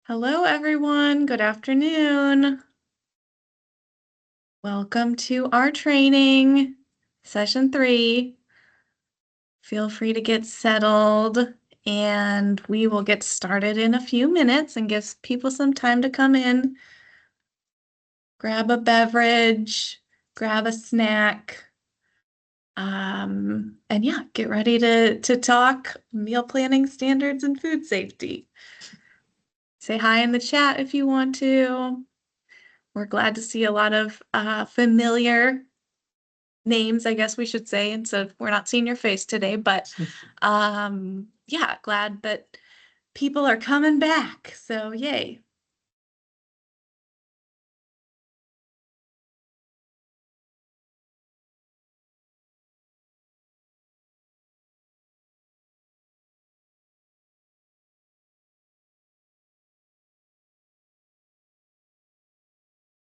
Hello, everyone. Good afternoon. Welcome to our training, session 3. Feel free to get settled, and we will get started in a few minutes and give people some time to come in, grab a beverage, grab a snack, and yeah, get ready to talk meal planning standards and food safety. Say hi in the chat if you want to. We're glad to see a lot of familiar names, I guess we should say, and so we're not seeing your face today, but yeah, glad that people are coming back. So yay.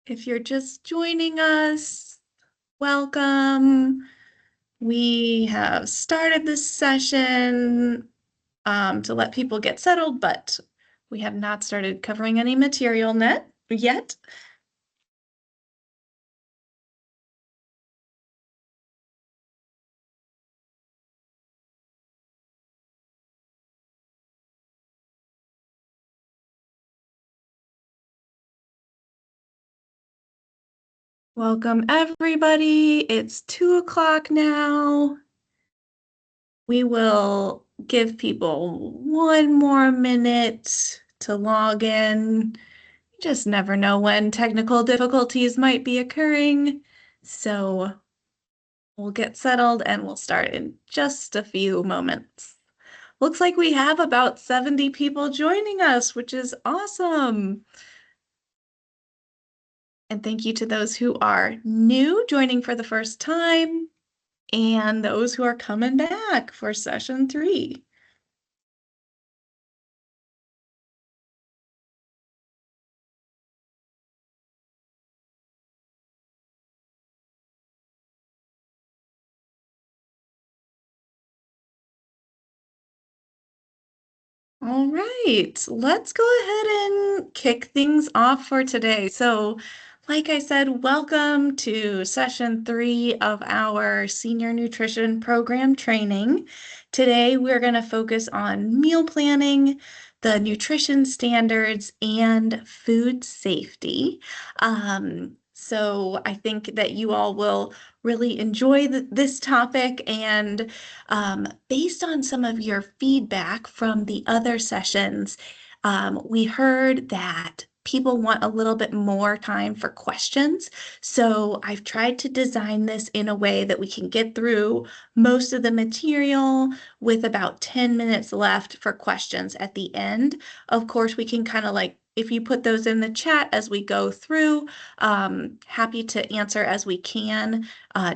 If you're just joining us, welcome. We have started this session to let people get settled, but we have not started covering any material yet. Welcome, everybody. It's 2:00 now. We will give people one more minute to log in. You just never know when technical difficulties might be occurring. So we'll get settled and we'll start in just a few moments. Looks like we have about 70 people joining us, which is awesome. And thank you to those who are new, joining for the first time, and those who are coming back for session 3. All right, let's go ahead and kick things off for today. So, like I said, welcome to session 3 of our Senior Nutrition Program training. Today, we're going to focus on meal planning, the nutrition standards, and food safety. So I think that you all will really enjoy this topic, and based on some of your feedback from the other sessions, we heard that people want a little bit more time for questions. So I've tried to design this in a way that we can get through most of the material with about 10 minutes left for questions at the end. Of course, we can kind of like, if you put those in the chat as we go through, happy to answer as we can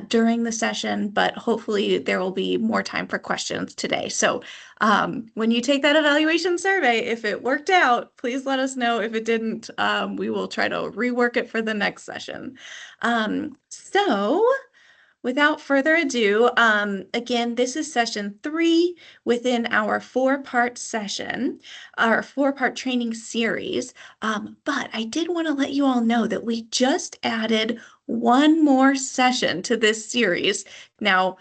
during the session, but hopefully there will be more time for questions today. So when you take that evaluation survey, if it worked out, please let us know. If it didn't, we will try to rework it for the next session. So without further ado, again, this is session 3 within our 4-part session, our 4-part training series. But I did want to let you all know that we just added one more session to this series. Now,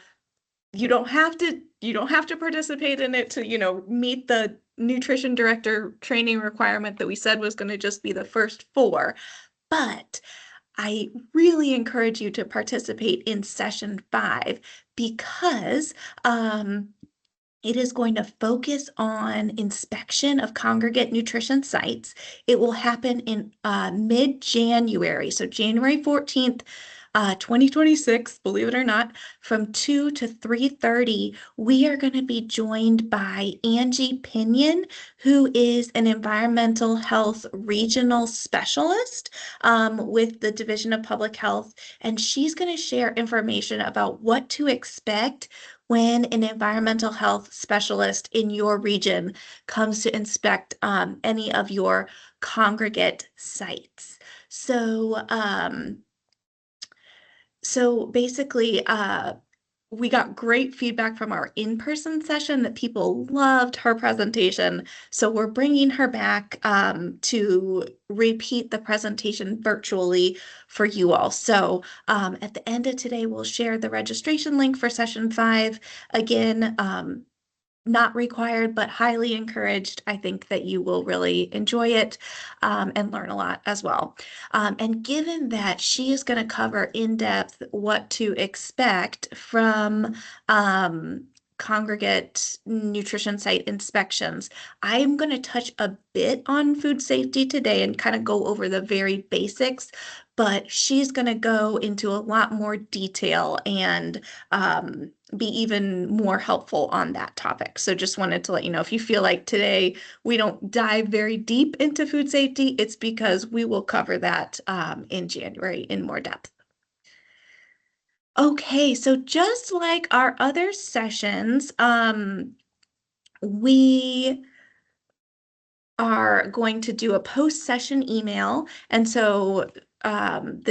you don't have to participate in it to, meet the nutrition director training requirement that we said was going to just be the first 4. But I really encourage you to participate in session 5 because it is going to focus on inspection of congregate nutrition sites. It will happen in mid-January, so January 14th, 2026, believe it or not, from 2 to 3:30, we are going to be joined by Angie Pinion, who is an environmental health regional specialist with the Division of Public Health, and she's going to share information about what to expect when an environmental health specialist in your region comes to inspect any of your congregate sites. So basically, we got great feedback from our in-person session that people loved her presentation. So we're bringing her back to repeat the presentation virtually for you all. So at the end of today, we'll share the registration link for session 5. Again, not required, but highly encouraged. I think that you will really enjoy it and learn a lot as well. And given that she is going to cover in depth what to expect from congregate nutrition site inspections, I am going to touch a bit on food safety today and kind of go over the very basics, but she's going to go into a lot more detail and be even more helpful on that topic. So just wanted to let you know, if you feel like today we don't dive very deep into food safety, it's because we will cover that in January in more depth. Okay, so just like our other sessions, we are going to do a post-session email. And so we're going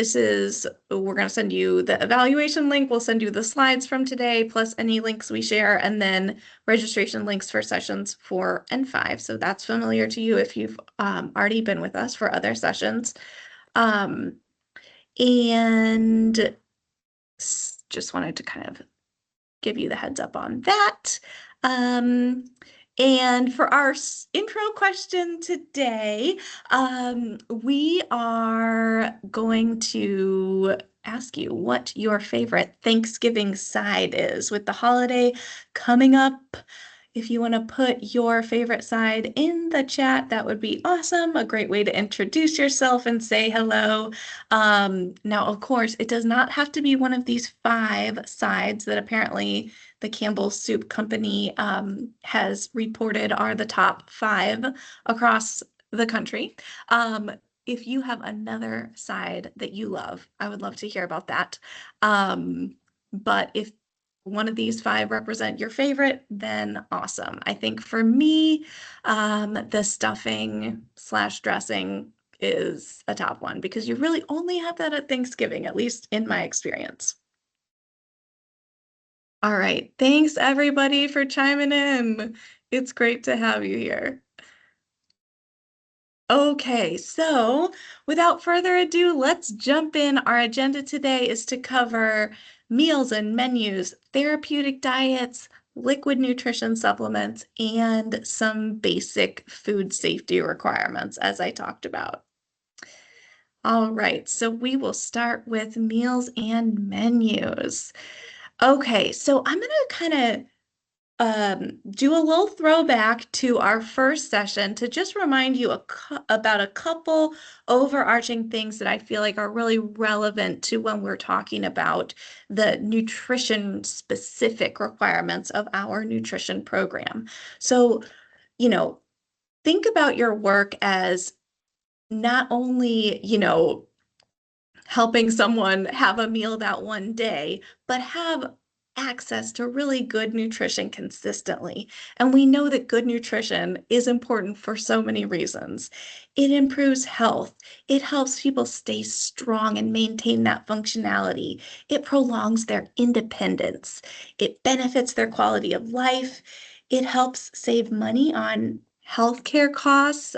to send you the evaluation link. We'll send you the slides from today, plus any links we share, and then registration links for sessions 4 and 5. So that's familiar to you if you've already been with us for other sessions. And just wanted to kind of give you the heads up on that. And for our intro question today, we are going to ask you what your favorite Thanksgiving side is. With the holiday coming up, if you want to put your favorite side in the chat, that would be awesome. A great way to introduce yourself and say hello. Now, of course, it does not have to be one of these 5 sides that apparently the Campbell Soup Company has reported are the top 5 across the country. If you have another side that you love, I would love to hear about that. But if one of these 5 represent your favorite, then awesome. I think for me, the stuffing/dressing is a top one because you really only have that at Thanksgiving, at least in my experience. All right. Thanks everybody for chiming in. It's great to have you here. Okay, so without further ado, let's jump in. Our agenda today is to cover meals and menus, therapeutic diets, liquid nutrition supplements, and some basic food safety requirements, as I talked about. All right, so we will start with meals and menus. Okay, so I'm going to kind of do a little throwback to our first session to just remind you about a couple overarching things that I feel like are really relevant to when we're talking about the nutrition specific requirements of our nutrition program. So, think about your work as not only, helping someone have a meal that one day, but have access to really good nutrition consistently. And we know that good nutrition is important for so many reasons. It improves health. It helps people stay strong and maintain that functionality. It prolongs their independence. It benefits their quality of life. It helps save money on healthcare costs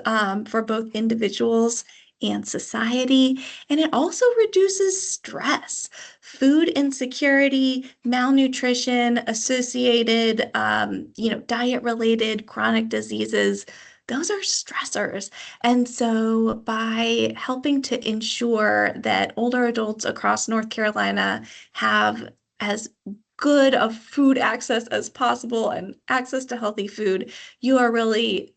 for both individuals and society. And it also reduces stress. Food insecurity, malnutrition, associated, diet-related chronic diseases, those are stressors. And so by helping to ensure that older adults across North Carolina have as good of food access as possible and access to healthy food, you are really,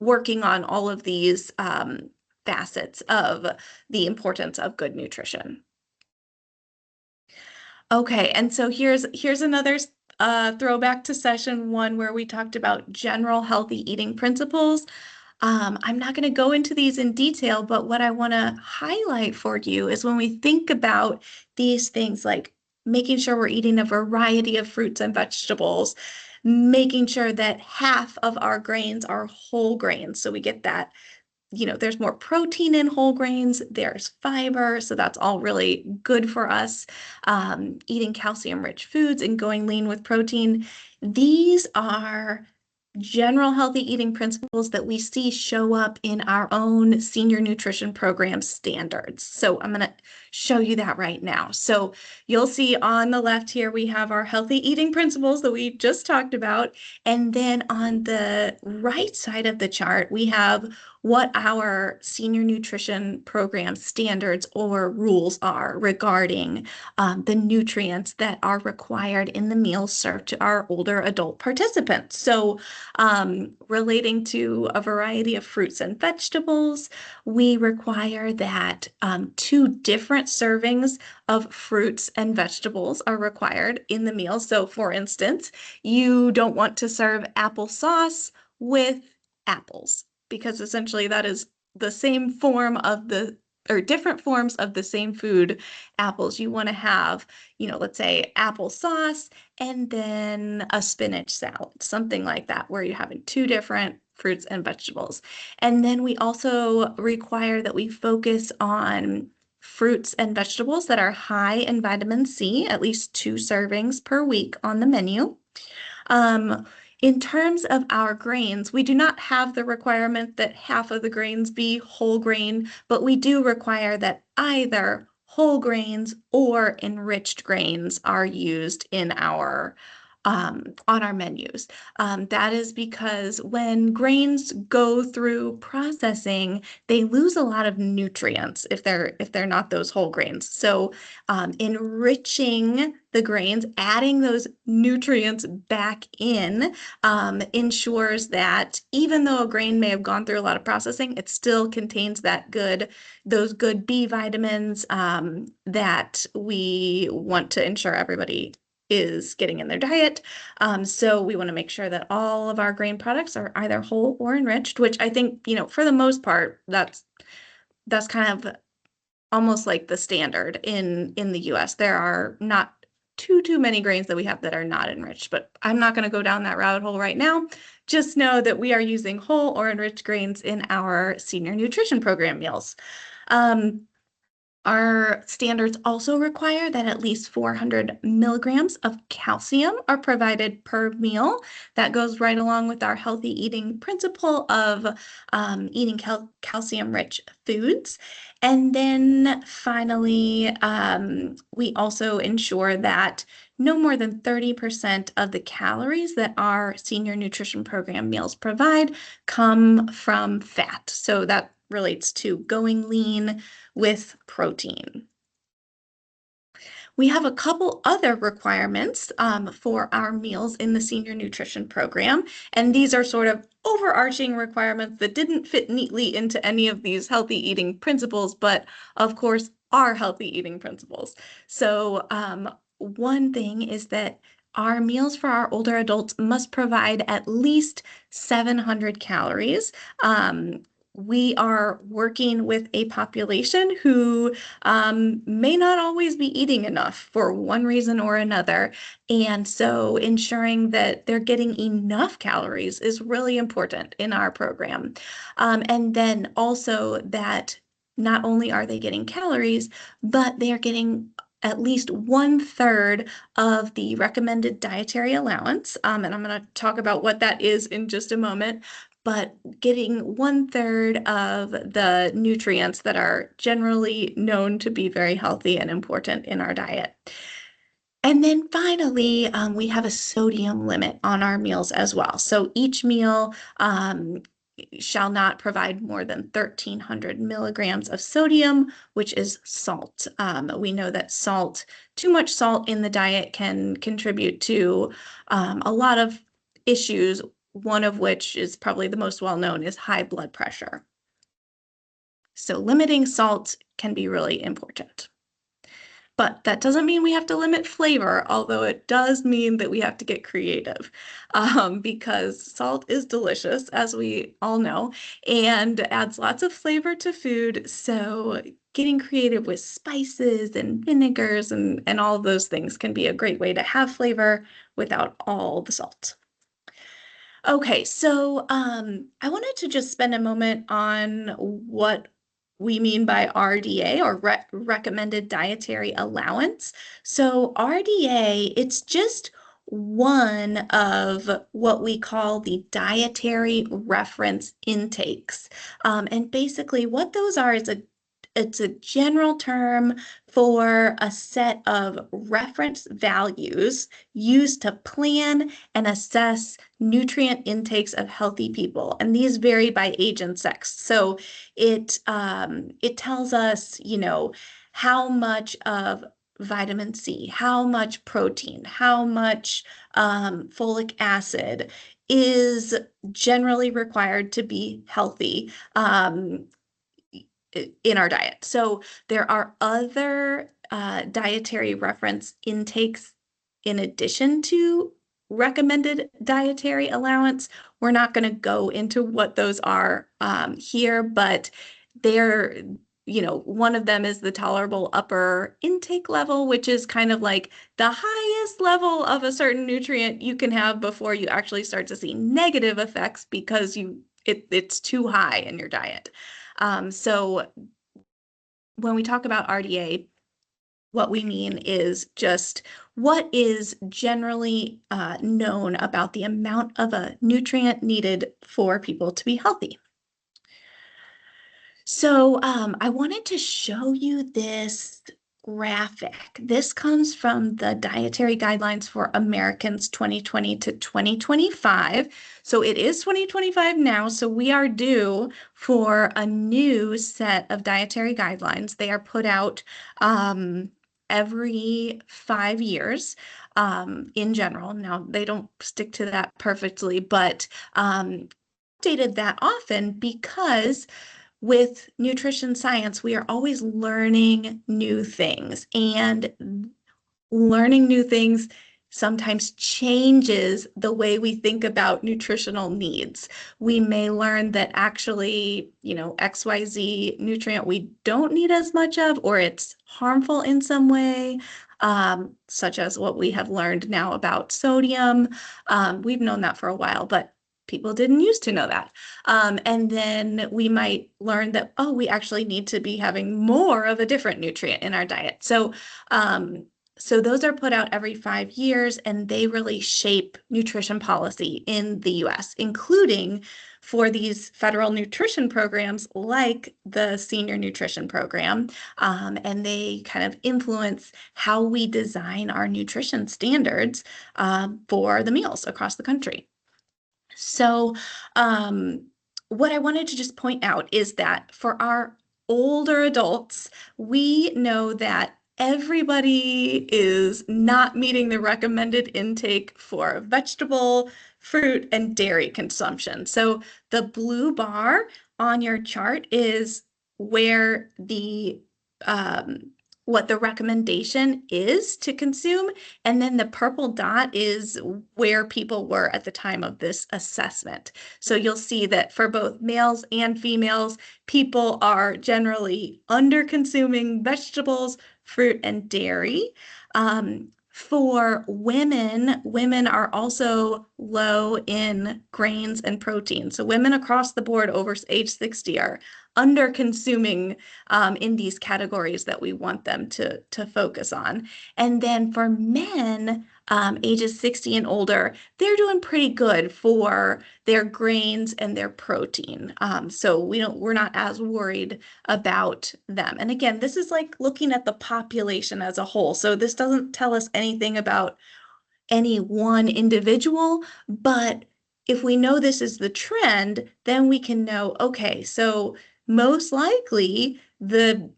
working on all of these facets of the importance of good nutrition. Okay, and so here's another throwback to session 1 where we talked about general healthy eating principles. I'm not going to go into these in detail, but what I want to highlight for you is when we think about these things like making sure we're eating a variety of fruits and vegetables, making sure that half of our grains are whole grains, so we get that there's more protein in whole grains, there's fiber, so that's all really good for us. Eating calcium-rich foods and going lean with protein. These are general healthy eating principles that we see show up in our own senior nutrition program standards. So I'm going to show you that right now. So you'll see on the left here, we have our healthy eating principles that we just talked about. And then on the right side of the chart, we have what our senior nutrition program standards or rules are regarding the nutrients that are required in the meals served to our older adult participants. So relating to a variety of fruits and vegetables, we require that 2 different servings of fruits and vegetables are required in the meal. So for instance, you don't want to serve applesauce with apples, because essentially that is the same form of or different forms of the same food, apples. You want to have, let's say applesauce and then a spinach salad, something like that, where you're having 2 different fruits and vegetables. And then we also require that we focus on fruits and vegetables that are high in vitamin C, at least 2 servings per week on the menu. In terms of our grains, we do not have the requirement that half of the grains be whole grain, but we do require that either whole grains or enriched grains are used in our on our menus. That is because when grains go through processing, they lose a lot of nutrients if they're not those whole grains. So enriching the grains, adding those nutrients back in, ensures that even though a grain may have gone through a lot of processing, it still contains those good B vitamins that we want to ensure everybody is getting in their diet. So we want to make sure that all of our grain products are either whole or enriched, which I think, for the most part, that's kind of almost like the standard in the US. There are not too many grains that we have that are not enriched, but I'm not going to go down that rabbit hole right now. Just know that we are using whole or enriched grains in our senior nutrition program meals. Our standards also require that at least 400 milligrams of calcium are provided per meal. That goes right along with our healthy eating principle of eating calcium-rich foods. And then finally, we also ensure that no more than 30% of the calories that our senior nutrition program meals provide come from fat. So that relates to going lean with protein. We have a couple other requirements for our meals in the senior nutrition program, and these are sort of overarching requirements that didn't fit neatly into any of these healthy eating principles, but of course are healthy eating principles. So one thing is that our meals for our older adults must provide at least 700 calories. We are working with a population who may not always be eating enough for one reason or another. And so ensuring that they're getting enough calories is really important in our program. And then also that not only are they getting calories, but they are getting at least 1/3 of the recommended dietary allowance. And I'm going to talk about what that is in just a moment. But getting 1/3 of the nutrients that are generally known to be very healthy and important in our diet. And then finally, we have a sodium limit on our meals as well. So each meal shall not provide more than 1,300 milligrams of sodium, which is salt. We know that too much salt in the diet can contribute to a lot of issues, one of which is probably the most well-known is high blood pressure. So limiting salt can be really important. But that doesn't mean we have to limit flavor, although it does mean that we have to get creative because salt is delicious, as we all know, and adds lots of flavor to food. So getting creative with spices and vinegars and all of those things can be a great way to have flavor without all the salt. Okay, so I wanted to just spend a moment on what we mean by RDA, or recommended dietary allowance. So RDA, it's just one of what we call the dietary reference intakes. And basically what those are is it's a general term for a set of reference values used to plan and assess nutrient intakes of healthy people, and these vary by age and sex. So it tells us, how much of vitamin C, how much protein, how much folic acid is generally required to be healthy. In our diet. So there are other dietary reference intakes in addition to recommended dietary allowance. We're not going to go into what those are here, but they're, one of them is the tolerable upper intake level, which is kind of like the highest level of a certain nutrient you can have before you actually start to see negative effects because it's too high in your diet. So when we talk about RDA, what we mean is just what is generally known about the amount of a nutrient needed for people to be healthy. So I wanted to show you this graphic. This comes from the Dietary Guidelines for Americans 2020 to 2025. So it is 2025 now, so we are due for a new set of dietary guidelines. They are put out every 5 years in general. Now, they don't stick to that perfectly, but updated that often because with nutrition science, we are always learning new things, and learning new things sometimes changes the way we think about nutritional needs. We may learn that actually, XYZ nutrient we don't need as much of, or it's harmful in some way, such as what we have learned now about sodium. We've known that for a while, but people didn't used to know that. And then we might learn that, oh, we actually need to be having more of a different nutrient in our diet. So those are put out every 5 years, and they really shape nutrition policy in the US, including for these federal nutrition programs like the Senior Nutrition Program. And they kind of influence how we design our nutrition standards for the meals across the country. So, what I wanted to just point out is that for our older adults, we know that everybody is not meeting the recommended intake for vegetable, fruit, and dairy consumption. So, the blue bar on your chart is where what the recommendation is to consume, and then the purple dot is where people were at the time of this assessment. So you'll see that for both males and females, people are generally under consuming vegetables, fruit, and dairy. For women, women are also low in grains and protein. So women across the board over age 60 are under consuming in these categories that we want them to focus on. And then for men, ages 60 and older, they're doing pretty good for their grains and their protein. So we're not as worried about them. And again, this is like looking at the population as a whole. So this doesn't tell us anything about any one individual, but if we know this is the trend, then we can know, okay, so most likely the,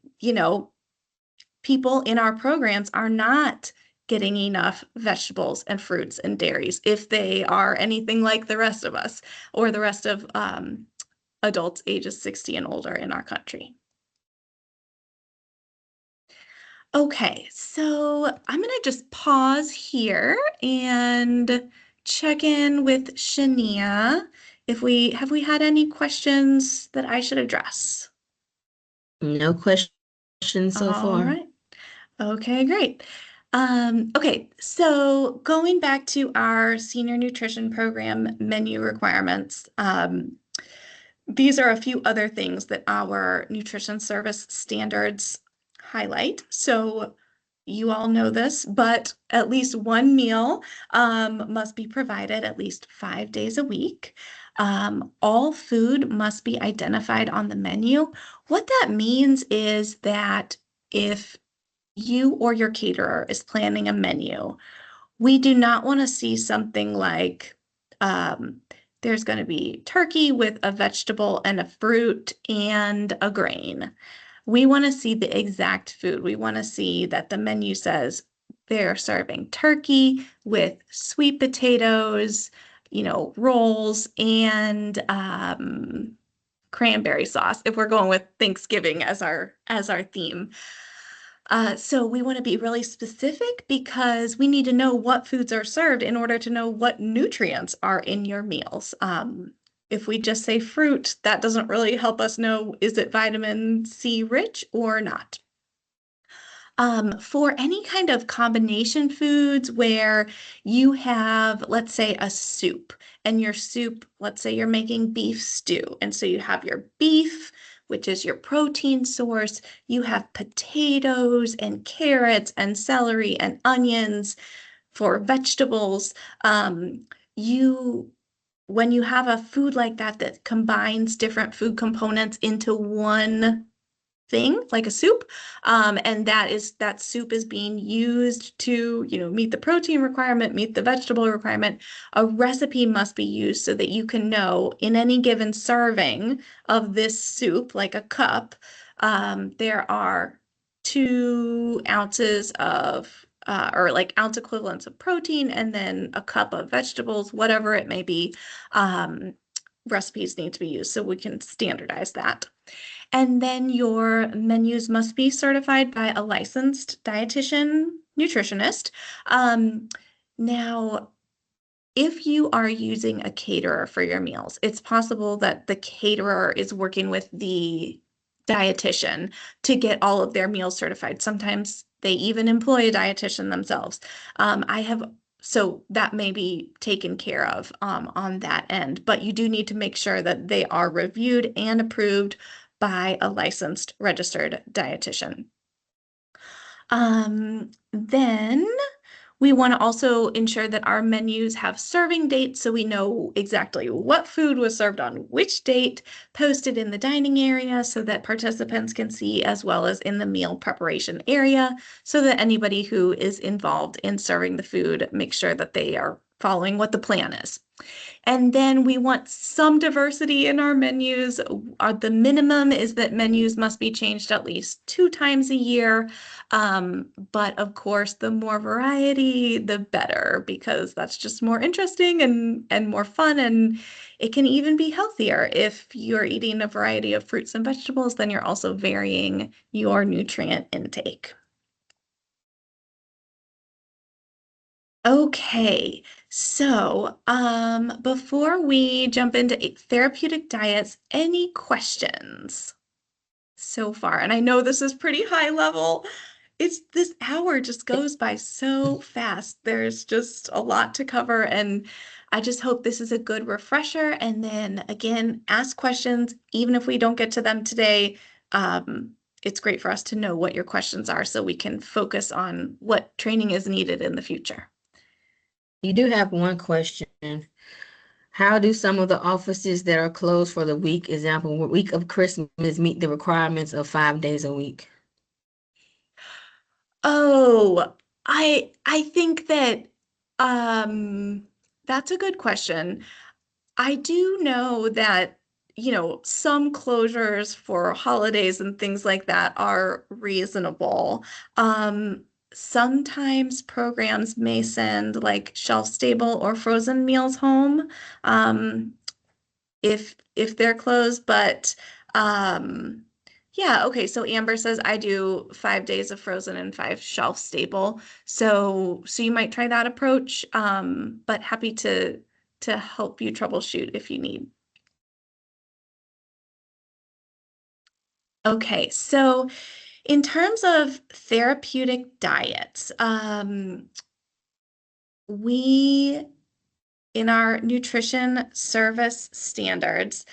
people in our programs are not getting enough vegetables and fruits and dairies if they are anything like the rest of us, or the rest of adults ages 60 and older in our country. Okay, so I'm gonna just pause here and check in with Shania. If we have we had any questions that I should address? No questions so All far. right. Okay, great. Okay, so going back to our senior nutrition program menu requirements, these are a few other things that our nutrition service standards highlight. So you all know this, but at least one meal must be provided at least 5 days a week. All food must be identified on the menu. What that means is that if you or your caterer is planning a menu, we do not want to see something like um, there's going to be turkey with a vegetable and a fruit and a grain. We want to see the exact food. We want to see that the menu says they're serving turkey with sweet potatoes, rolls and cranberry sauce if we're going with Thanksgiving as our theme. So we want to be really specific because we need to know what foods are served in order to know what nutrients are in your meals. If we just say fruit, that doesn't really help us know, is it vitamin C rich or not? For any kind of combination foods where you have, let's say, a soup, and your soup, let's say you're making beef stew, and so you have your beef, which is your protein source, you have potatoes and carrots and celery and onions for vegetables. You When you have a food like that that combines different food components into one thing like a soup, and that soup is being used to meet the protein requirement, meet the vegetable requirement. A recipe must be used so that you can know in any given serving of this soup, like a cup, there are 2 ounces of or like ounce equivalents of protein and then a cup of vegetables, whatever it may be. Recipes need to be used so we can standardize that. And then your menus must be certified by a licensed dietitian nutritionist. Um, Now, if you are using a caterer for your meals, it's possible that the caterer is working with the dietitian to get all of their meals certified. Sometimes they even employ a dietitian themselves. So that may be taken care of on that end, but you do need to make sure that they are reviewed and approved by a licensed registered dietitian. Then we want to also ensure that our menus have serving dates so we know exactly what food was served on which date, posted in the dining area so that participants can see, as well as in the meal preparation area, so that anybody who is involved in serving the food makes sure that they are following what the plan is. And then we want some diversity in our menus. The minimum is that menus must be changed at least 2 times a year. But of course, the more variety, the better, because that's just more interesting and more fun. And it can even be healthier if you're eating a variety of fruits and vegetables, then you're also varying your nutrient intake. Okay, so before we jump into therapeutic diets, any questions so far? And I know this is pretty high level. This hour just goes by so fast. There's just a lot to cover, and I just hope this is a good refresher. And then again, ask questions, even if we don't get to them today. It's great for us to know what your questions are so we can focus on what training is needed in the future. You do have one question. How do some of the offices that are closed for the week, example, week of Christmas, meet the requirements of 5 days a week? Oh, I think that um that's a good question. I do know that, some closures for holidays and things like that are reasonable. Sometimes programs may send like shelf-stable or frozen meals home, if they're closed, but yeah, okay. So Amber says I do 5 days of frozen and 5 shelf stable. So you might try that approach. But happy to help you troubleshoot if you need. Okay, so In terms of therapeutic diets, we in our nutrition service standards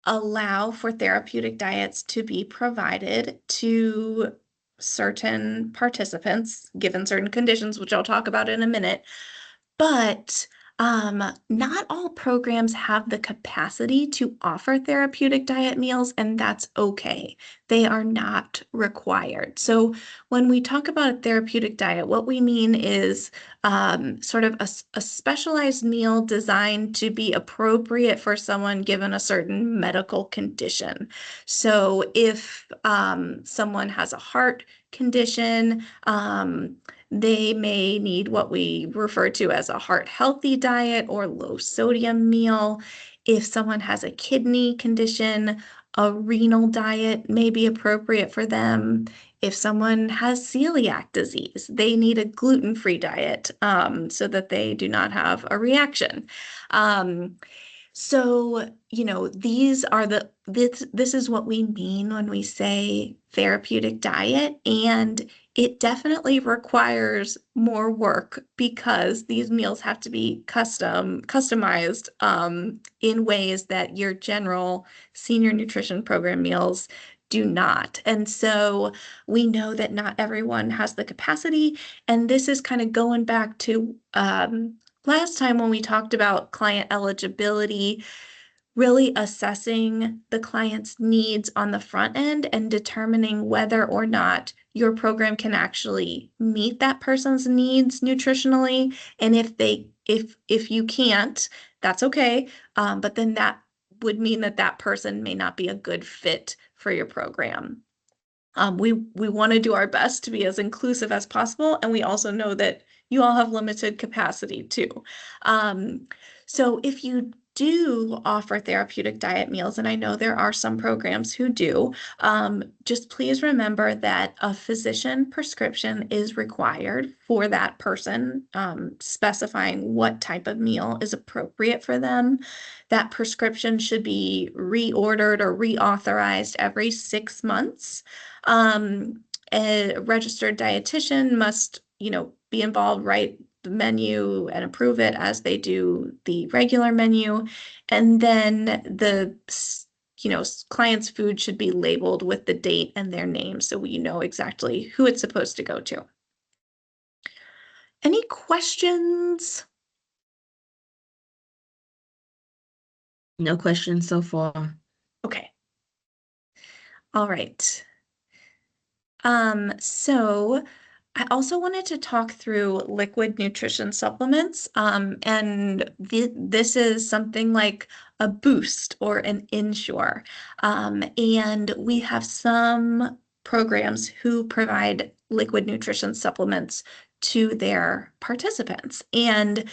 allow for therapeutic diets to be provided to certain participants, given certain conditions, which I'll talk about in a minute. But not all programs have the capacity to offer therapeutic diet meals, and that's okay. They are not required. So when we talk about a therapeutic diet, what we mean is sort of a specialized meal designed to be appropriate for someone given a certain medical condition. So if someone has a heart condition, they may need what we refer to as a heart healthy diet or low sodium meal. If someone has a kidney condition, a renal diet may be appropriate for them. If someone has celiac disease, they need a gluten-free diet so that they do not have a reaction. Um, so, this is what we mean when we say therapeutic diet, and it definitely requires more work because these meals have to be customized in ways that your general senior nutrition program meals do not. And so we know that not everyone has the capacity, and this is kind of going back to last time when we talked about client eligibility, really assessing the client's needs on the front end and determining whether or not your program can actually meet that person's needs nutritionally. And if you can't, that's okay. But then that would mean that that person may not be a good fit for your program. We want to do our best to be as inclusive as possible, and we also know that you all have limited capacity too. Um, so if you do offer therapeutic diet meals, and I know there are some programs who do, just please remember that a physician prescription is required for that person, specifying what type of meal is appropriate for them. That prescription should be reordered or reauthorized every 6 months. A registered dietitian must, be involved, write the menu and approve it as they do the regular menu. And then client's food should be labeled with the date and their name so we know exactly who it's supposed to go to. Any questions? No questions so far. Okay. All right. So I also wanted to talk through liquid nutrition supplements. And this is something like a Boost or an Ensure. And we have some programs who provide liquid nutrition supplements to their participants. And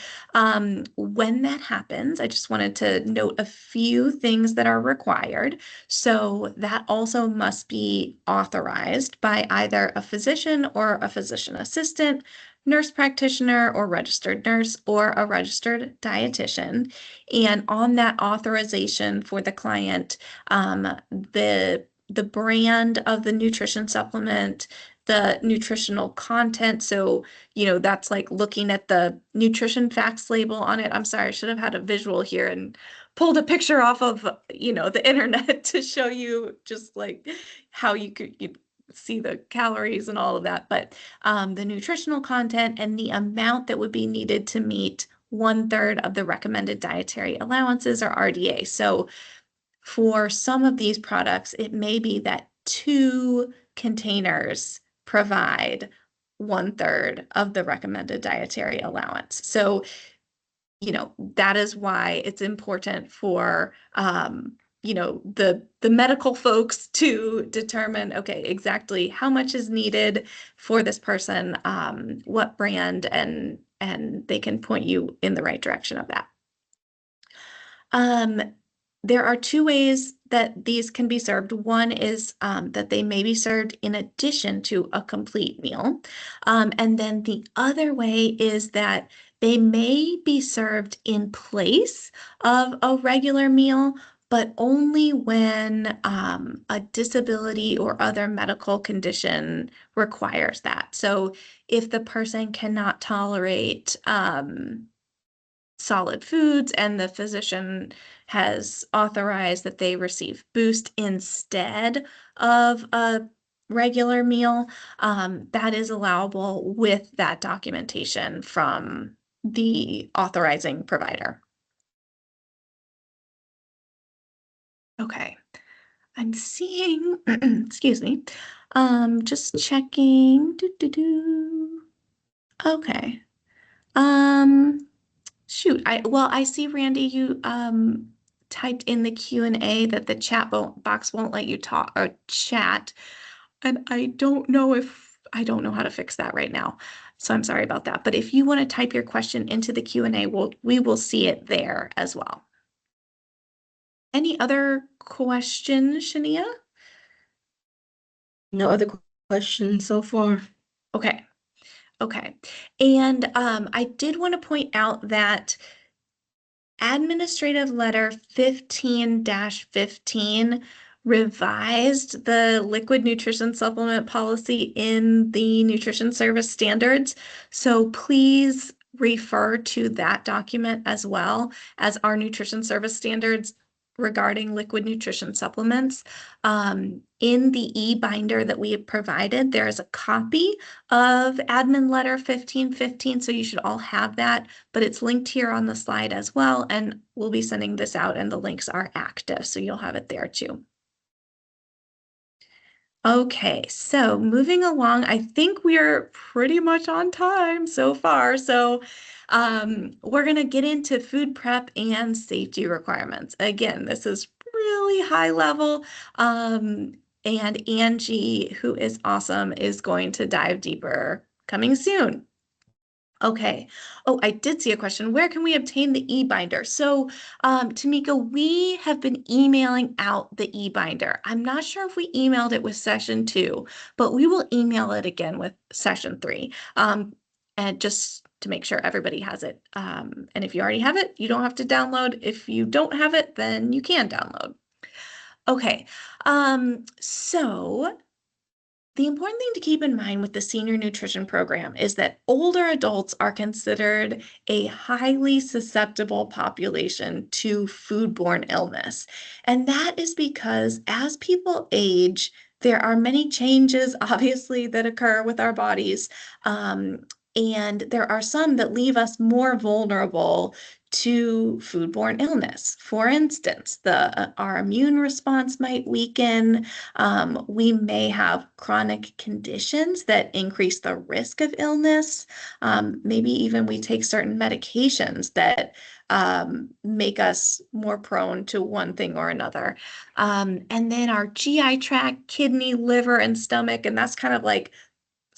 when that happens, I just wanted to note a few things that are required. So that also must be authorized by either a physician or a physician assistant, nurse practitioner or registered nurse, or a registered dietitian. And on that authorization for the client, the brand of the nutrition supplement, the nutritional content. So, that's like looking at the nutrition facts label on it. I'm sorry, I should have had a visual here and pulled a picture off of, the internet to show you just like how you could see the calories and all of that. But the nutritional content and the amount that would be needed to meet 1/3 of the recommended dietary allowances or RDA. So for some of these products, it may be that 2 containers provide 1/3 of the recommended dietary allowance. So, that is why it's important for, the medical folks to determine, okay, exactly how much is needed for this person, what brand, and they can point you in the right direction of that. There are 2 ways that these can be served. One is that they may be served in addition to a complete meal. And then the other way is that they may be served in place of a regular meal, but only when a disability or other medical condition requires that. So if the person cannot tolerate solid foods and the physician has authorized that they receive Boost instead of a regular meal, that is allowable with that documentation from the authorizing provider. Okay, I'm seeing, excuse me, just checking. Okay. Um, Shoot, I see Randy, you typed in the Q&A that the box won't let you talk or chat, and I don't know how to fix that right now. So I'm sorry about that. But if you want to type your question into the Q&A, we will see it there as well. Any other questions, Shania? No other questions so far? Okay. Okay. And I did want to point out that Administrative Letter 15-15 revised the liquid nutrition supplement policy in the nutrition service standards. So please refer to that document as well as our nutrition service standards regarding liquid nutrition supplements. In the e-binder that we have provided, there is a copy of Admin Letter 1515, so you should all have that, but it's linked here on the slide as well, and we'll be sending this out, and the links are active, so you'll have it there too. Okay, so moving along, I think we're pretty much on time so far. So we're going to get into food prep and safety requirements. Again, this is really high level. And Angie, who is awesome, is going to dive deeper coming soon. Okay. Oh, I did see a question. Where can we obtain the e-binder? So, Tamika, we have been emailing out the e-binder. I'm not sure if we emailed it with session 2, but we will email it again with session 3. And just to make sure everybody has it. And if you already have it, you don't have to download. If you don't have it, then you can download. Okay. So the important thing to keep in mind with the senior nutrition program is that older adults are considered a highly susceptible population to foodborne illness. And that is because as people age, there are many changes, obviously, that occur with our bodies. And there are some that leave us more vulnerable to foodborne illness. For instance, our immune response might weaken. We may have chronic conditions that increase the risk of illness. Maybe even we take certain medications that make us more prone to one thing or another. And then our GI tract, kidney, liver, and stomach, and that's kind of like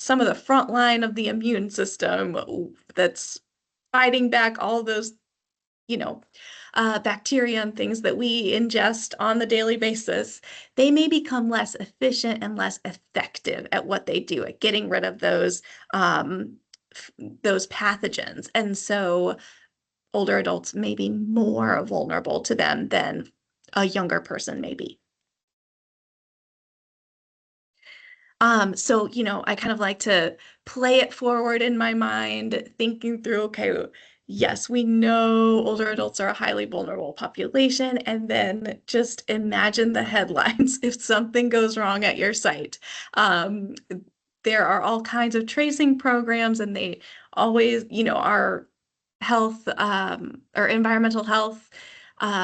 some of the front line of the immune system that's fighting back all those, you know, bacteria and things that we ingest on the daily basis. They may become less efficient and less effective at what they do at getting rid of those pathogens. And so older adults may be more vulnerable to them than a younger person may be. So, I kind of like to play it forward in my mind, thinking through, okay, yes, we know older adults are a highly vulnerable population, and then just imagine the headlines if something goes wrong at your site. Um, there are all kinds of tracing programs, and they always, our health or environmental health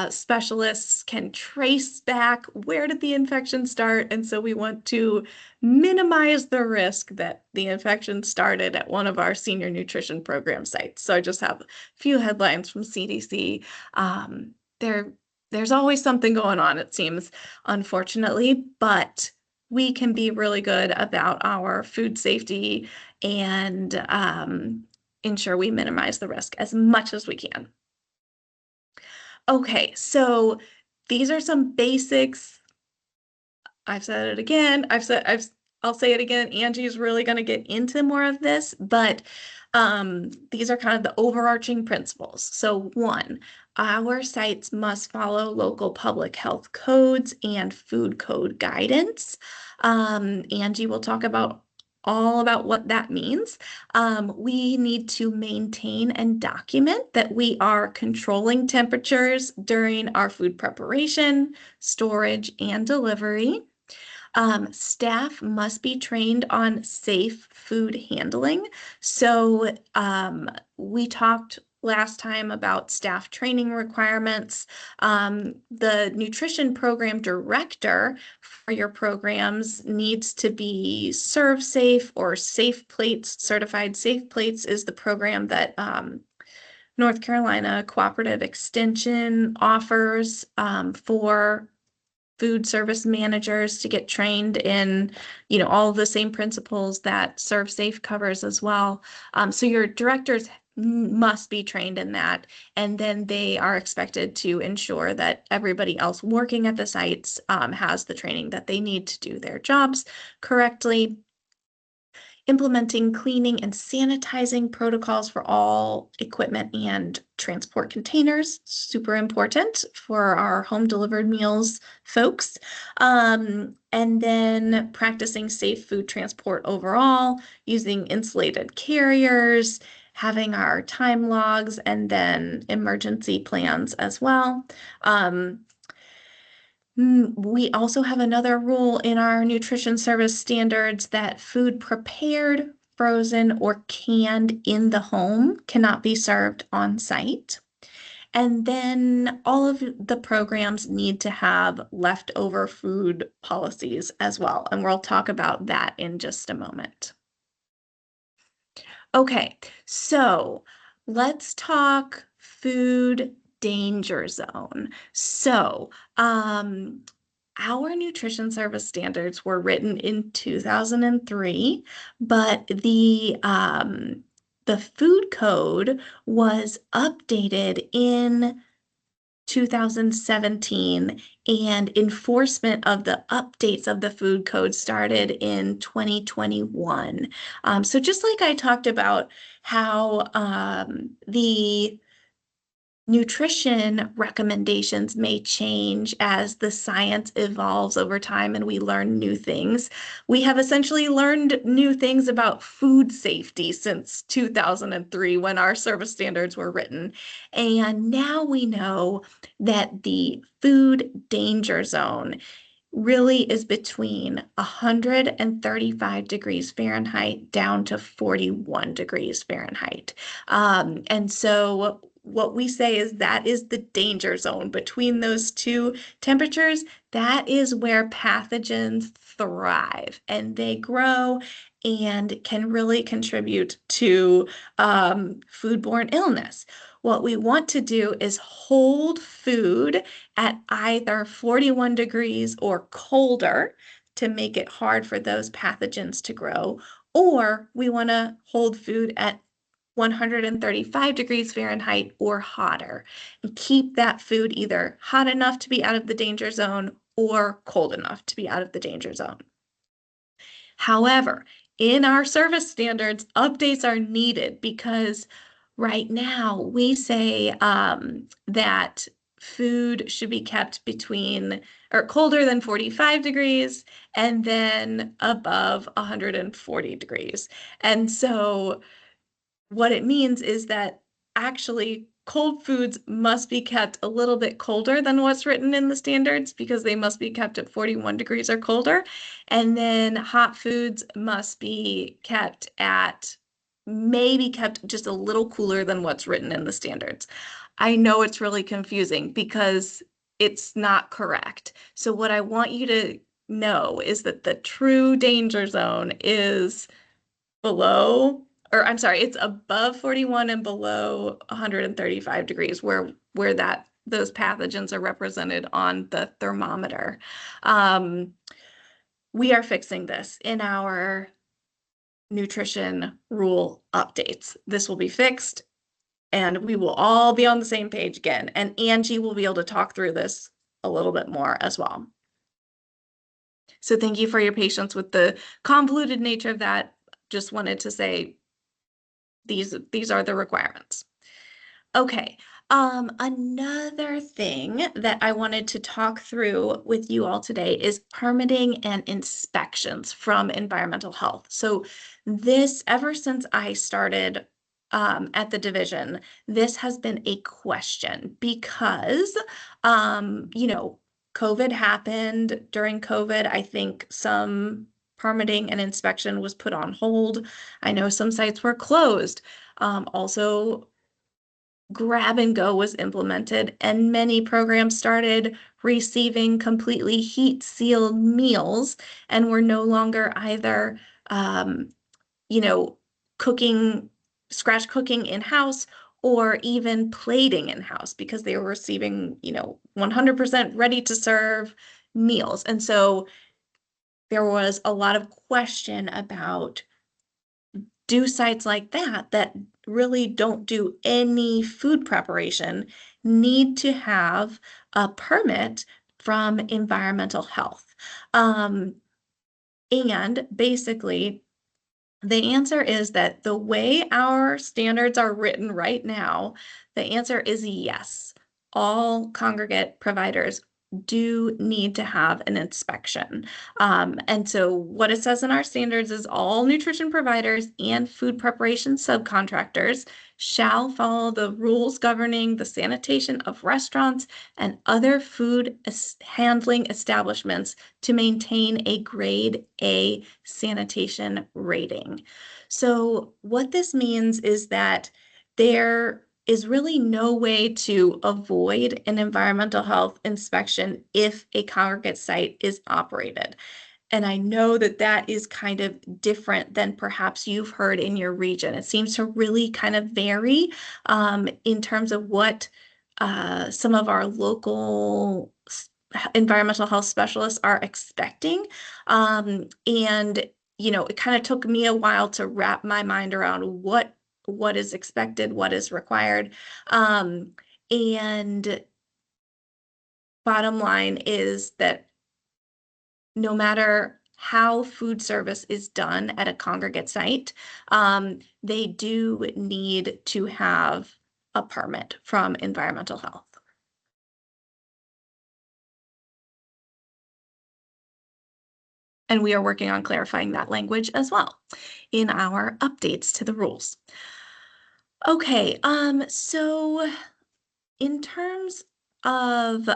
specialists can trace back where did the infection start. And so we want to minimize the risk that the infection started at one of our senior nutrition program sites. So I just have a few headlines from CDC. There's always something going on, it seems, unfortunately, but we can be really good about our food safety and ensure we minimize the risk as much as we can. Okay, so these are some basics. I've said it again. I'll say it again. Angie's really going to get into more of this, but These are kind of the overarching principles. So one, our sites must follow local public health codes and food code guidance. Angie will talk about all about what that means. We need to maintain and document that we are controlling temperatures during our food preparation, storage, and delivery. Staff must be trained on safe food handling. So we talked last time about staff training requirements. The nutrition program director for your programs needs to be Serve Safe or Safe Plates. Certified Safe Plates is the program that North Carolina Cooperative Extension offers for food service managers to get trained in, all of the same principles that Serve Safe covers as well. So your directors must be trained in that, and then they are expected to ensure that everybody else working at the sites has the training that they need to do their jobs correctly. Implementing cleaning and sanitizing protocols for all equipment and transport containers, super important for our home delivered meals folks. And then practicing safe food transport overall, using insulated carriers, having our time logs, and then emergency plans as well. We also have another rule in our nutrition service standards that food prepared, frozen, or canned in the home cannot be served on site. And then all of the programs need to have leftover food policies as well. And we'll talk about that in just a moment. Okay, so let's talk food danger zone. So, our nutrition service standards were written in 2003, but the food code was updated in 2017, and enforcement of the updates of the food code started in 2021. So just like I talked about how the nutrition recommendations may change as the science evolves over time and we learn new things. We have essentially learned new things about food safety since 2003 when our service standards were written. And now we know that the food danger zone really is between 135 degrees Fahrenheit down to 41 degrees Fahrenheit. And so what we say is that is the danger zone between those two temperatures. That is where pathogens thrive and they grow and can really contribute to foodborne illness. What we want to do is hold food at either 41 degrees or colder to make it hard for those pathogens to grow, or we want to hold food at 135 degrees Fahrenheit or hotter and keep that food either hot enough to be out of the danger zone or cold enough to be out of the danger zone. However, in our service standards, updates are needed because right now we say that food should be kept between or colder than 45 degrees and then above 140 degrees. And so what it means is that actually cold foods must be kept a little bit colder than what's written in the standards because they must be kept at 41 degrees or colder. And then hot foods must be kept at maybe kept just a little cooler than what's written in the standards. I know it's really confusing because it's not correct. So what I want you to know is that the true danger zone is below, or I'm sorry, it's above 41 and below 135 degrees where those pathogens are represented on the thermometer. We are fixing this in our nutrition rule updates. This will be fixed and we will all be on the same page again. And Angie will be able to talk through this a little bit more as well. So thank you for your patience with the convoluted nature of that. Just wanted to say these are the requirements. Okay. Another thing that I wanted to talk through with you all today is permitting and inspections from environmental health. So this, ever since I started at the division, this has been a question because, COVID happened. During COVID, I think some permitting and inspection was put on hold. I know some sites were closed. Also, grab and go was implemented, and many programs started receiving completely heat sealed meals and were no longer either, um, you know, cooking, scratch cooking in house or even plating in house because they were receiving, 100% ready to serve meals. And so there was a lot of question about, do sites like that really don't do any food preparation need to have a permit from environmental health? And basically, the answer is that the way our standards are written right now, the answer is yes. All congregate providers do need to have an inspection. And so what it says in our standards is all nutrition providers and food preparation subcontractors shall follow the rules governing the sanitation of restaurants and other food handling establishments to maintain a grade A sanitation rating. So what this means is that there is really no way to avoid an environmental health inspection if a congregate site is operated. And I know that that is kind of different than perhaps you've heard in your region. It seems to really kind of vary in terms of what some of our local environmental health specialists are expecting. And it kind of took me a while to wrap my mind around what is expected, what is required. And bottom line is that no matter how food service is done at a congregate site, they do need to have a permit from environmental health. And we are working on clarifying that language as well in our updates to the rules. Okay, so in terms of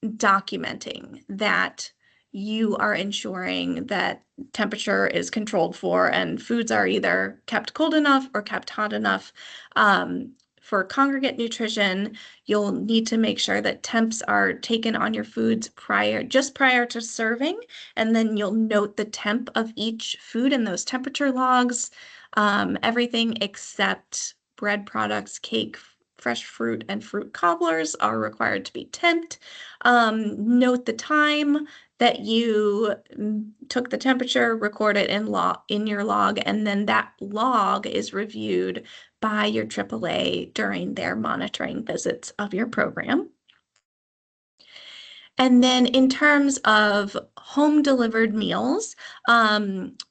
documenting that you are ensuring that temperature is controlled for and foods are either kept cold enough or kept hot enough. For congregate nutrition, you'll need to make sure that temps are taken on your foods just prior to serving, and then you'll note the temp of each food in those temperature logs. Everything except bread products, cake, fresh fruit, and fruit cobblers are required to be temped. Note the time that you took the temperature, record it in your log, and then that log is reviewed by your AAA during their monitoring visits of your program. And then in terms of home delivered meals,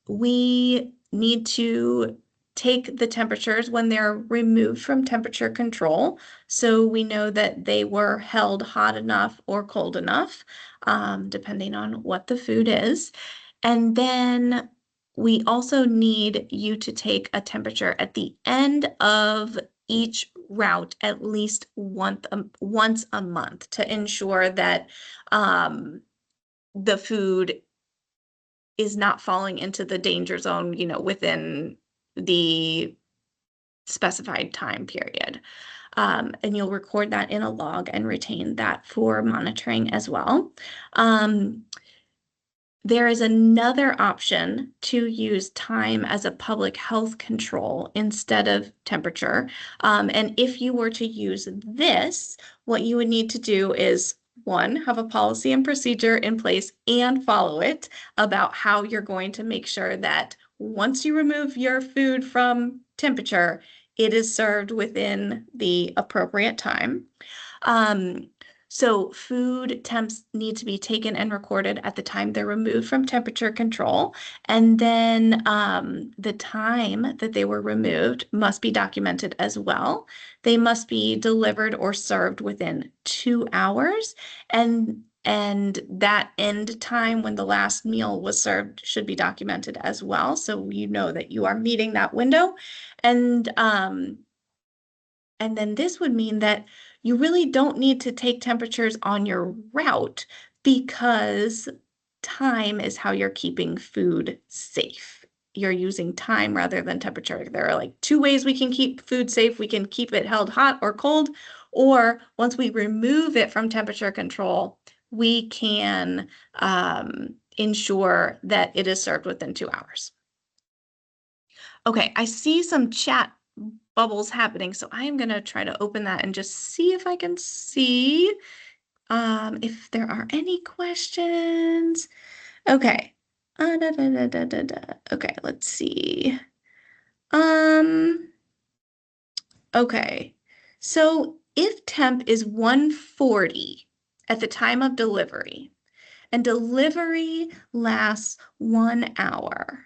we need to take the temperatures when they're removed from temperature control. So we know that they were held hot enough or cold enough, depending on what the food is. And then we also need you to take a temperature at the end of each route at least once a month to ensure that the food is not falling into the danger zone, within the specified time period. And you'll record that in a log and retain that for monitoring as well. There is another option to use time as a public health control instead of temperature. And if you were to use this, what you would need to do is, one, have a policy and procedure in place and follow it about how you're going to make sure that once you remove your food from temperature, it is served within the appropriate time. So food temps need to be taken and recorded at the time they're removed from temperature control. And then the time that they were removed must be documented as well. They must be delivered or served within 2 hours. And that end time when the last meal was served should be documented as well. So you know that you are meeting that window. And then this would mean that you really don't need to take temperatures on your route because time is how you're keeping food safe. You're using time rather than temperature. There are like two ways we can keep food safe. We can keep it held hot or cold, or once we remove it from temperature control, we can ensure that it is served within 2 hours. Okay, I see some chat bubbles happening, so I am going to try to open that and just see if I can see if there are any questions. Okay. Okay, let's see. Um, okay. So if temp is 140 at the time of delivery and delivery lasts 1 hour,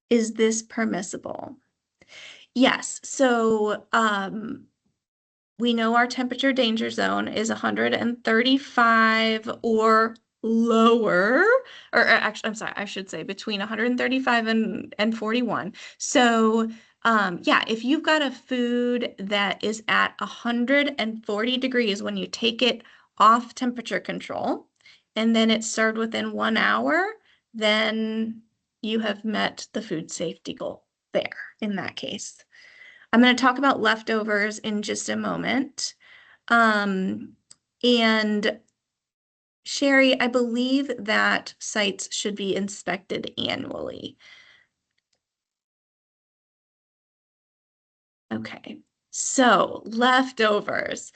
is this permissible? Yes. So we know our temperature danger zone is 135 or lower, or actually, I'm sorry, I should say between 135 and 41. So yeah, if you've got a food that is at 140 degrees when you take it off temperature control, and then it's served within 1 hour, then you have met the food safety goal there in that case. I'm going to talk about leftovers in just a moment. And Sherry, I believe that sites should be inspected annually. Okay, so leftovers.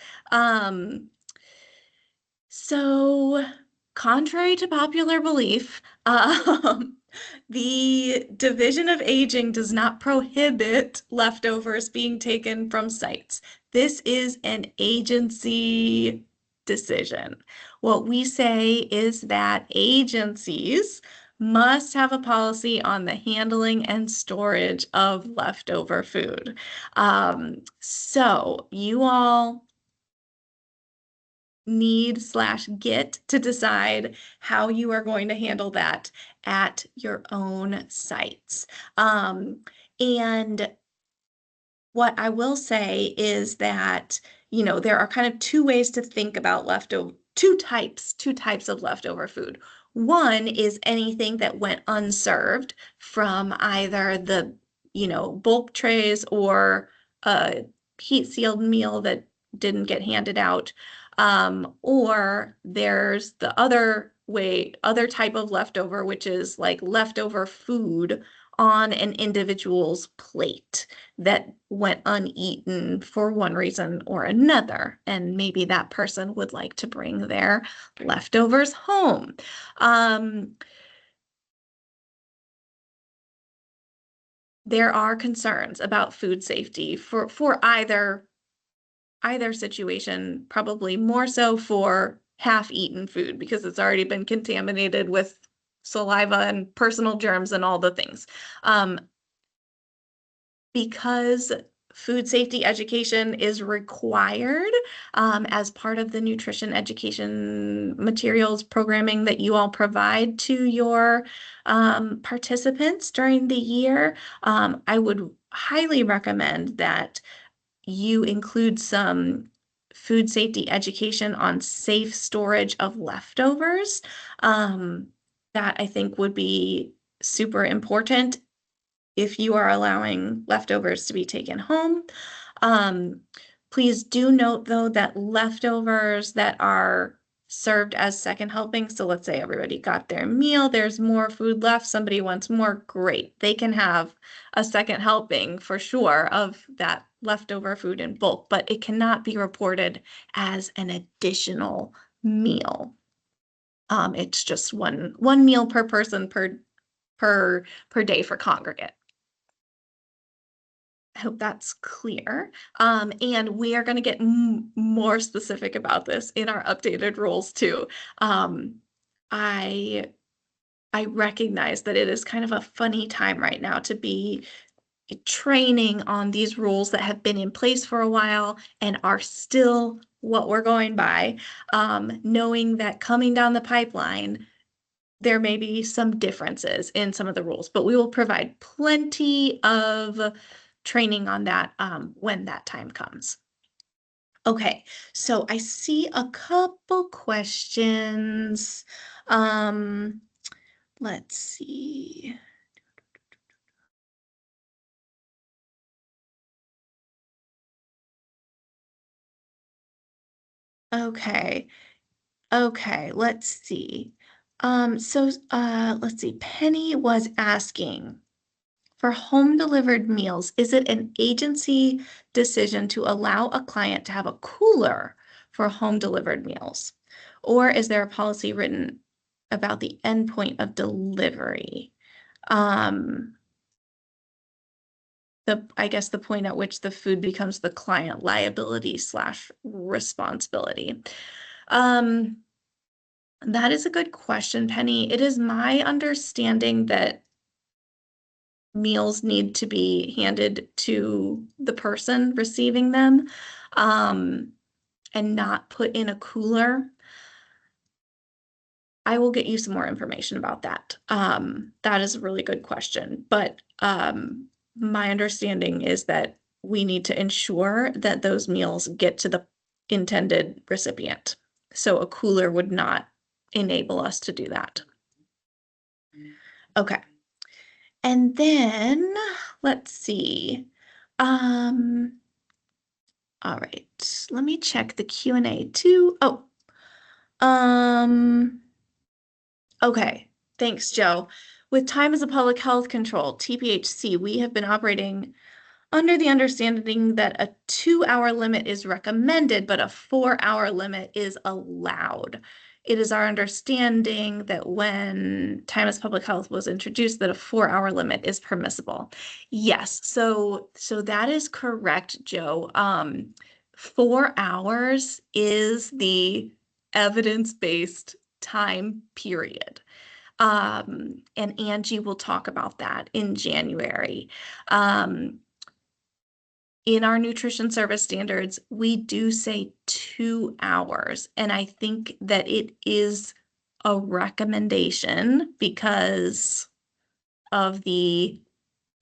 So contrary to popular belief, the Division of Aging does not prohibit leftovers being taken from sites. This is an agency decision. What we say is that agencies must have a policy on the handling and storage of leftover food. So you all need/get to decide how you are going to handle that at your own sites. And what I will say is that, there are kind of two ways to think about leftover, two types of leftover food. One is anything that went unserved from either the, bulk trays or a heat sealed meal that didn't get handed out. Or there's the other type of leftover, which is like leftover food on an individual's plate that went uneaten for one reason or another. And maybe that person would like to bring their leftovers home. There are concerns about food safety for either situation, probably more so for half-eaten food because it's already been contaminated with saliva and personal germs and all the things. Because food safety education is required as part of the nutrition education materials programming that you all provide to your participants during the year, I would highly recommend that you include some food safety education on safe storage of leftovers. That I think would be super important if you are allowing leftovers to be taken home. Please do note, though, that leftovers that are served as second helping, so let's say everybody got their meal, there's more food left, somebody wants more, great. They can have a second helping for sure of that leftover food in bulk, but it cannot be reported as an additional meal. It's just one meal per person per day for congregate. I hope that's clear. And we are going to get more specific about this in our updated rules too. I I recognize that it is kind of a funny time right now to be training on these rules that have been in place for a while and are still what we're going by, knowing that coming down the pipeline, there may be some differences in some of the rules, but we will provide plenty of training on that when that time comes. Okay, so I see a couple questions. Um, let's see. Okay. Okay, let's see. Let's see. Penny was asking for home delivered meals, is it an agency decision to allow a client to have a cooler for home delivered meals? Or is there a policy written about the endpoint of delivery? Um, I guess the point at which the food becomes the client liability slash responsibility. Um, That is a good question, Penny. It is my understanding that meals need to be handed to the person receiving them, and not put in a cooler. I will get you some more information about that. That is a really good question, but my understanding is that we need to ensure that those meals get to the intended recipient. So a cooler would not enable us to do that. Okay. And then let's see. Um, all right. Let me check the Q&A too. Oh, um, okay. Thanks, Joe. With time as a public health control, TPHC, we have been operating under the understanding that a 2-hour limit is recommended, but a 4-hour limit is allowed. It is our understanding that when time as public health was introduced, that a 4-hour limit is permissible. Yes, so that is correct, Joe. 4 hours is the evidence-based time period. And Angie will talk about that in January. In our nutrition service standards, we do say 2 hours. And I think that it is a recommendation because of the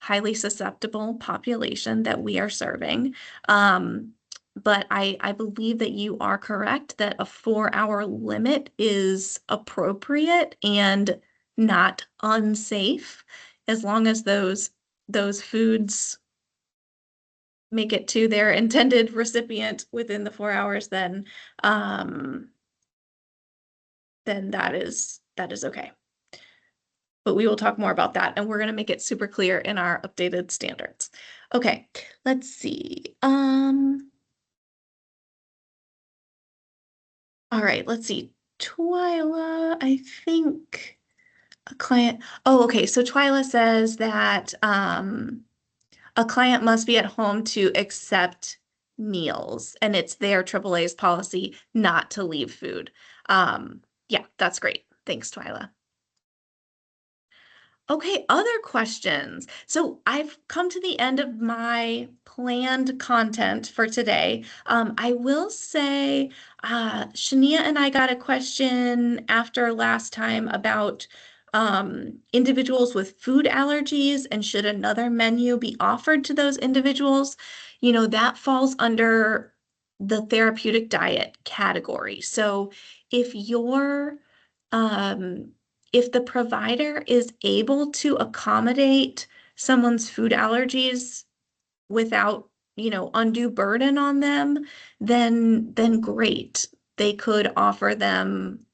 highly susceptible population that we are serving. But I believe that you are correct that a 4-hour limit is appropriate and not unsafe as long as those foods make it to their intended recipient within the 4 hours, then that is okay. But we will talk more about that, and we're going to make it super clear in our updated standards. Okay, let's see. All right, let's see. Twyla, I think a client. Oh, okay. So Twyla says that a client must be at home to accept meals, and it's their AAA's policy not to leave food. Yeah, that's great. Thanks, Twyla. Okay, other questions. So I've come to the end of my planned content for today. I will say, Shania and I got a question after last time about individuals with food allergies and should another menu be offered to those individuals. You know, that falls under the therapeutic diet category. So if you're if the provider is able to accommodate someone's food allergies without, undue burden on them, then great. They could offer them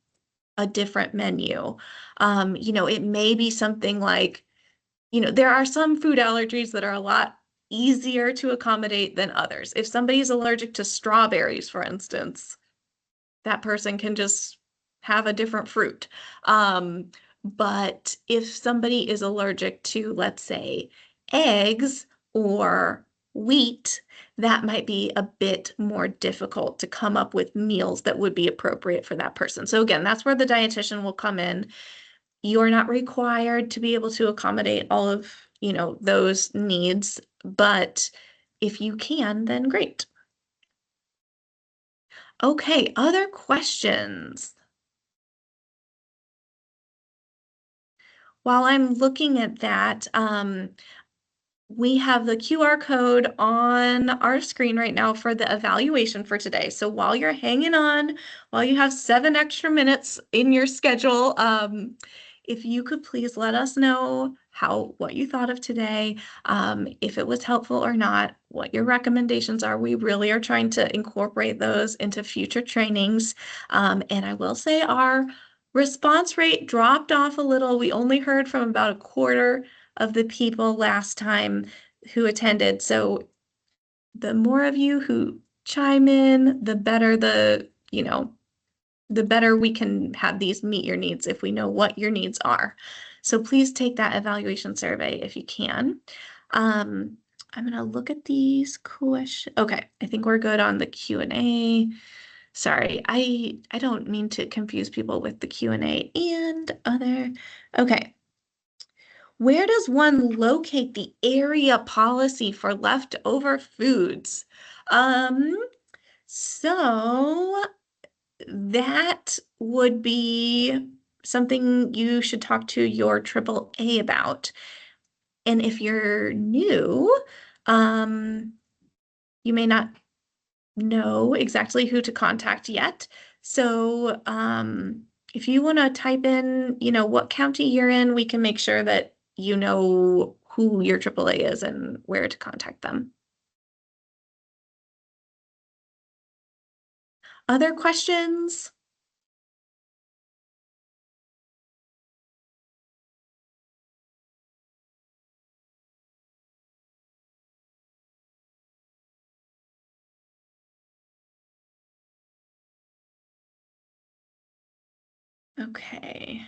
a different menu. It may be something like, there are some food allergies that are a lot easier to accommodate than others. If somebody's allergic to strawberries, for instance, that person can just have a different fruit. But if somebody is allergic to, let's say, eggs or wheat, that might be a bit more difficult to come up with meals that would be appropriate for that person. So again, that's where the dietitian will come in. You're not required to be able to accommodate all of, those needs, but if you can, then great. Okay, other questions? While I'm looking at that, we have the QR code on our screen right now for the evaluation for today. So while you're hanging on, while you have 7 extra minutes in your schedule, if you could please let us know what you thought of today, if it was helpful or not, what your recommendations are. We really are trying to incorporate those into future trainings. And I will say our response rate dropped off a little. We only heard from about a quarter of the people last time who attended. So the more of you who chime in, the better the better we can have these meet your needs if we know what your needs are. So please take that evaluation survey if you can. I'm going to look at these questions. Okay, I think we're good on the Q&A. Sorry, I don't mean to confuse people with the Q&A and other. Okay. Where does one locate the area policy for leftover foods? Um, so that would be something you should talk to your AAA about. And if you're new, um, you may not know exactly who to contact yet. So if you want to type in, what county you're in, we can make sure that you know who your AAA is and where to contact them. Other questions? Okay.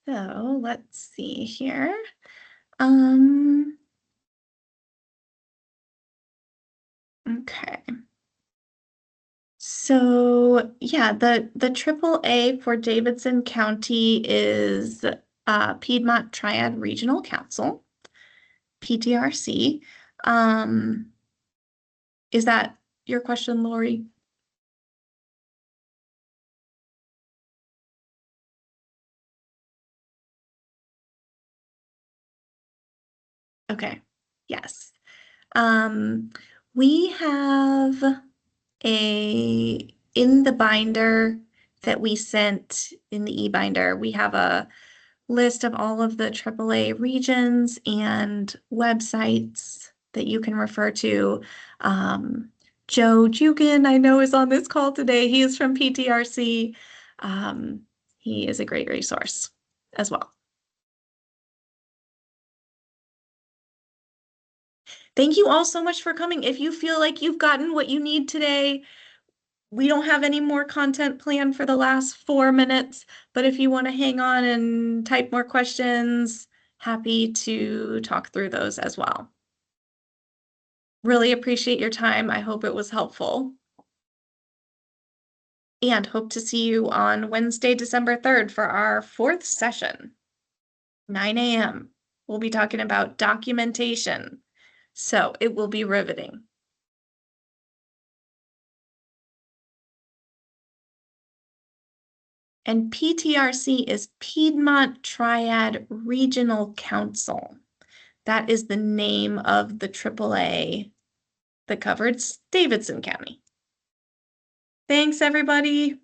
So let's see here. Um, okay. So yeah, the AAA for Davidson County is Piedmont Triad Regional Council, PTRC. Um, is that your question, Lori? Okay. Yes. Um, we have in the binder that we sent in the e-binder, we have a list of all of the AAA regions and websites that you can refer to. Joe Jugan, I know, is on this call today. He is from PTRC. Um, he is a great resource as well. Thank you all so much for coming. If you feel like you've gotten what you need today, we don't have any more content planned for the last 4 minutes, but if you want to hang on and type more questions, happy to talk through those as well. Really appreciate your time. I hope it was helpful. And hope to see you on Wednesday, December 3rd for our 4th session, 9 a.m. We'll be talking about documentation. So it will be riveting. And PTRC is Piedmont Triad Regional Council. That is the name of the AAA that covered Davidson County. Thanks, everybody.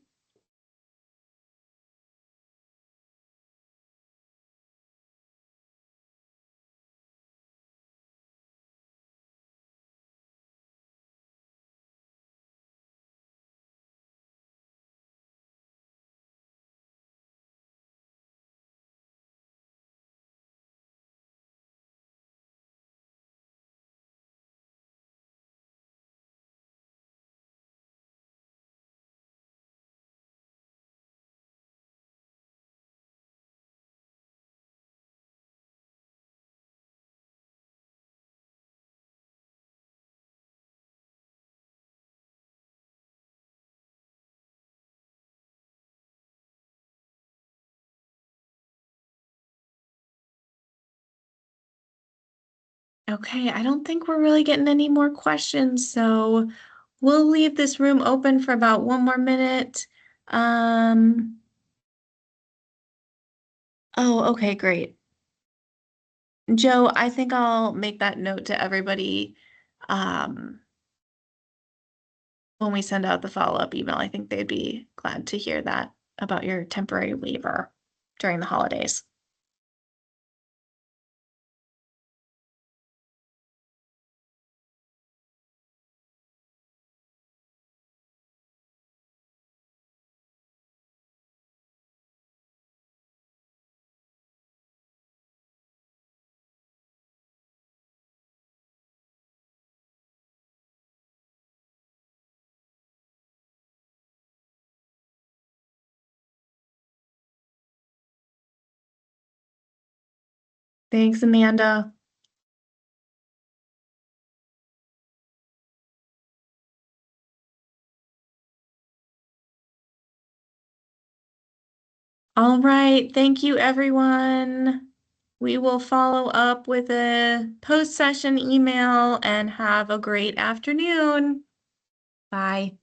Okay, I don't think we're really getting any more questions, so we'll leave this room open for about 1 more minute. Oh, okay, great. Joe, I think I'll make that note to everybody um, when we send out the follow-up email. I think they'd be glad to hear that about your temporary waiver during the holidays. Thanks, Amanda. All right, thank you, everyone. We will follow up with a post-session email and have a great afternoon. Bye.